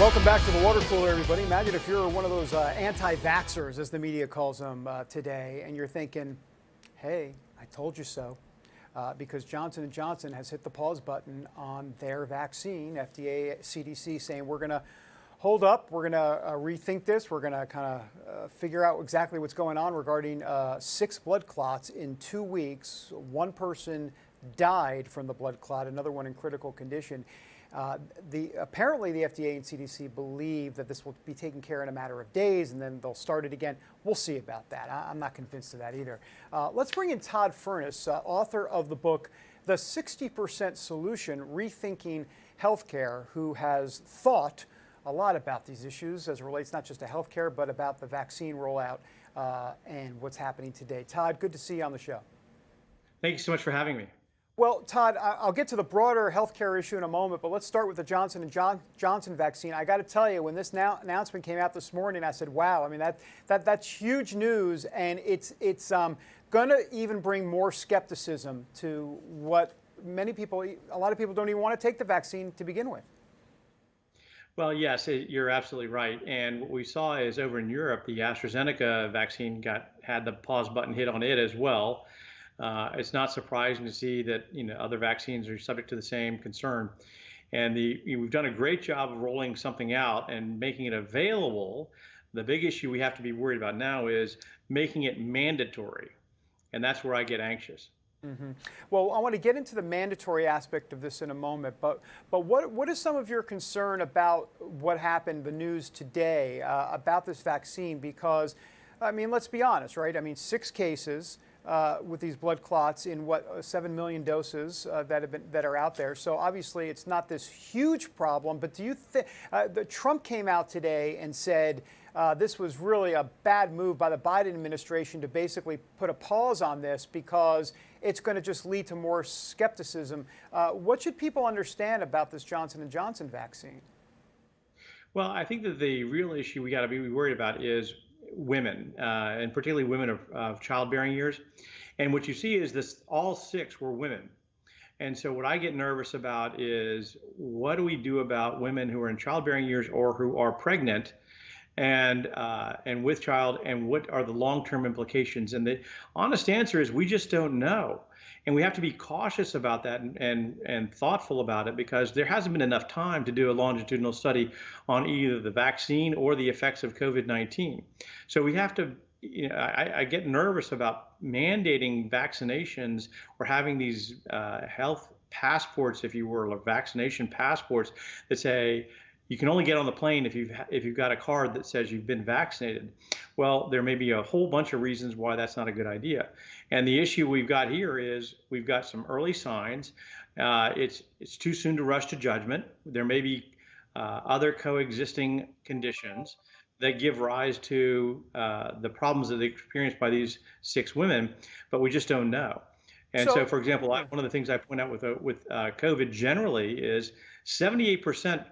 Welcome back to the water cooler, everybody. Imagine if you're one of those anti-vaxxers, as the media calls them today, and you're thinking, hey, I told you so, because Johnson & Johnson has hit the pause button on their vaccine. FDA, CDC saying we're going to hold up, we're going to rethink this, we're going to kind of figure out exactly what's going on regarding 6 blood clots in 2 weeks. One person died from the blood clot, another one in critical condition. Apparently the FDA and CDC believe that this will be taken care in a matter of days and then they'll start it again. We'll see about that. I'm not convinced of that either. Let's bring in Todd Furniss, author of the book, The 60% Solution, Rethinking Healthcare, who has thought a lot about these issues as it relates not just to healthcare, but about the vaccine rollout and what's happening today. Todd, good to see you on the show. Thank you so much for having me. Well, Todd, I'll get to the broader healthcare issue in a moment, but let's start with the Johnson & Johnson vaccine. I got to tell you, when this announcement came out this morning, I said, "Wow! I mean, that's huge news, and it's going to even bring more skepticism to what a lot of people don't even want to take the vaccine to begin with." Well, yes, you're absolutely right. And what we saw is over in Europe, the AstraZeneca vaccine had the pause button hit on it as well. It's not surprising to see that other vaccines are subject to the same concern, and we've done a great job of rolling something out and making it available. The big issue we have to be worried about now is making it mandatory, and that's where I get anxious. Mm-hmm. Well, I want to get into the mandatory aspect of this in a moment, but what is some of your concern about what happened, the news today about this vaccine? Because, I mean, let's be honest, right? I mean, 6 cases. With these blood clots in 7 million doses that are out there. So obviously it's not this huge problem, but do you think Trump came out today and said this was really a bad move by the Biden administration to basically put a pause on this because it's going to just lead to more skepticism. What should people understand about this Johnson & Johnson vaccine? Well, I think that the real issue we got to be worried about is women, and particularly women of childbearing years. And what you see is this, all 6 were women. And so what I get nervous about is, what do we do about women who are in childbearing years or who are pregnant and with child, and what are the long-term implications? And the honest answer is we just don't know. And we have to be cautious about that and thoughtful about it, because there hasn't been enough time to do a longitudinal study on either the vaccine or the effects of COVID-19. So we have to, I get nervous about mandating vaccinations or having these health passports, if you will, or vaccination passports that say, you can only get on the plane if you've got a card that says you've been vaccinated. Well, there may be a whole bunch of reasons why that's not a good idea. And the issue we've got here is we've got some early signs. It's too soon to rush to judgment. There may be other coexisting conditions that give rise to the problems that are experienced by these 6 women, but we just don't know. And so for example, one of the things I point out with COVID generally is 78%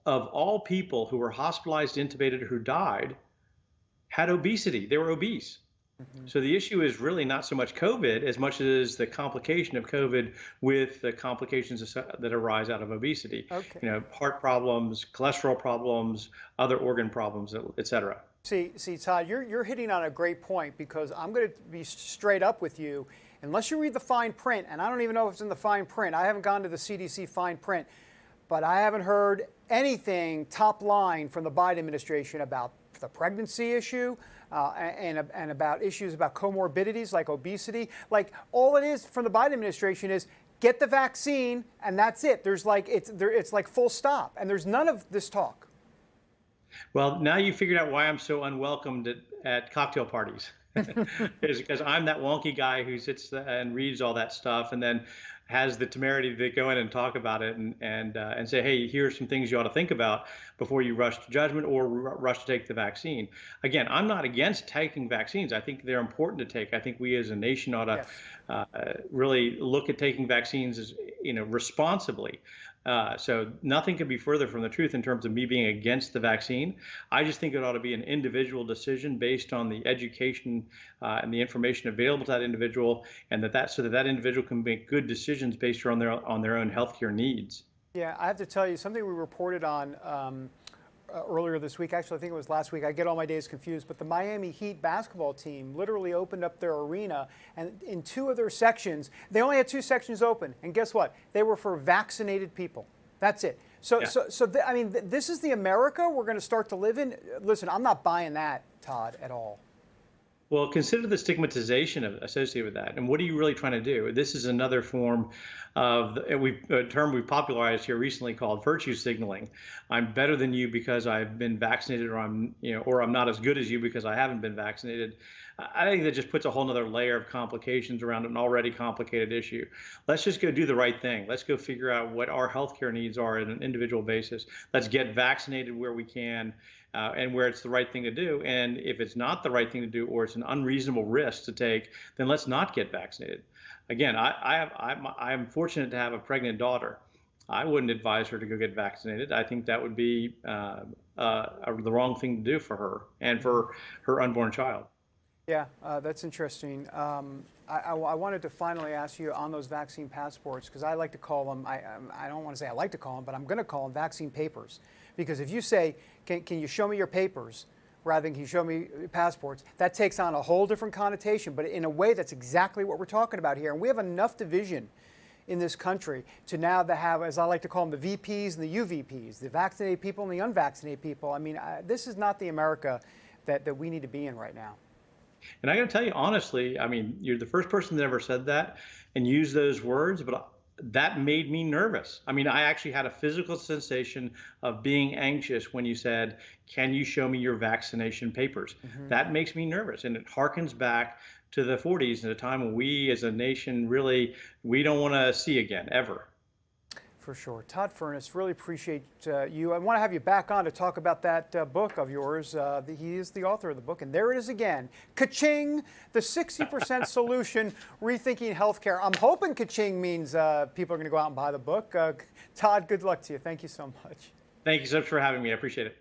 of all people who were hospitalized, intubated, or who died had obesity. They were obese. Mm-hmm. So the issue is really not so much COVID as much as the complication of COVID with the complications that arise out of obesity. Okay. Heart problems, cholesterol problems, other organ problems, et cetera. See, Todd, you're hitting on a great point, because I'm going to be straight up with you. Unless you read the fine print, and I don't even know if it's in the fine print. I haven't gone to the CDC fine print, but I haven't heard anything top line from the Biden administration about the pregnancy issue and about issues about comorbidities like obesity. Like, all it is from the Biden administration is get the vaccine and that's it. There's like it's like full stop, and there's none of this talk. Well, now you figured out why I'm so unwelcomed at cocktail parties. Is because I'm that wonky guy who sits and reads all that stuff and then has the temerity to go in and talk about it and say, hey, here's some things you ought to think about before you rush to judgment or rush to take the vaccine. Again, I'm not against taking vaccines. I think they're important to take. I think we as a nation ought to really look at taking vaccines as, responsibly. So nothing could be further from the truth in terms of me being against the vaccine. I just think it ought to be an individual decision based on the education and the information available to that individual, and so that individual can make good decisions based on their own healthcare needs. Yeah, I have to tell you something we reported on earlier this week. Actually, I think it was last week. I get all my days confused. But the Miami Heat basketball team literally opened up their arena, and in 2 of their sections, they only had 2 sections open. And guess what? They were for vaccinated people. That's it. I mean, this is the America we're going to start to live in. Listen, I'm not buying that, Todd, at all. Well, consider the stigmatization associated with that. And what are you really trying to do? This is another form of a term we've popularized here recently called virtue signaling. I'm better than you because I've been vaccinated, or I'm not as good as you because I haven't been vaccinated. I think that just puts a whole other layer of complications around an already complicated issue. Let's just go do the right thing. Let's go figure out what our healthcare needs are on an individual basis. Let's get vaccinated where we can. And where it's the right thing to do. And if it's not the right thing to do, or it's an unreasonable risk to take, then let's not get vaccinated. Again, I'm fortunate to have a pregnant daughter. I wouldn't advise her to go get vaccinated. I think that would be the wrong thing to do for her and for her unborn child. Yeah, that's interesting. I wanted to finally ask you on those vaccine passports, because I like to call them, I don't want to say I like to call them, but I'm going to call them vaccine papers. Because if you say, can you show me your papers, rather than can you show me passports, that takes on a whole different connotation. But in a way, that's exactly what we're talking about here. And we have enough division in this country to now have, as I like to call them, the VPs and the UVPs, the vaccinated people and the unvaccinated people. I mean, this is not the America that we need to be in right now. And I got to tell you, honestly, I mean, you're the first person that ever said that and used those words, but that made me nervous. I mean, I actually had a physical sensation of being anxious when you said, can you show me your vaccination papers? Mm-hmm. That makes me nervous. And it harkens back to the 40s, at a time when we as a nation really, we don't want to see again, ever. For sure. Todd Furniss, really appreciate you. I want to have you back on to talk about that book of yours. He is the author of the book, and there it is again. Ka-ching, the 60% solution, Rethinking Healthcare. I'm hoping ka-ching means people are going to go out and buy the book. Todd, good luck to you. Thank you so much. Thank you so much for having me. I appreciate it.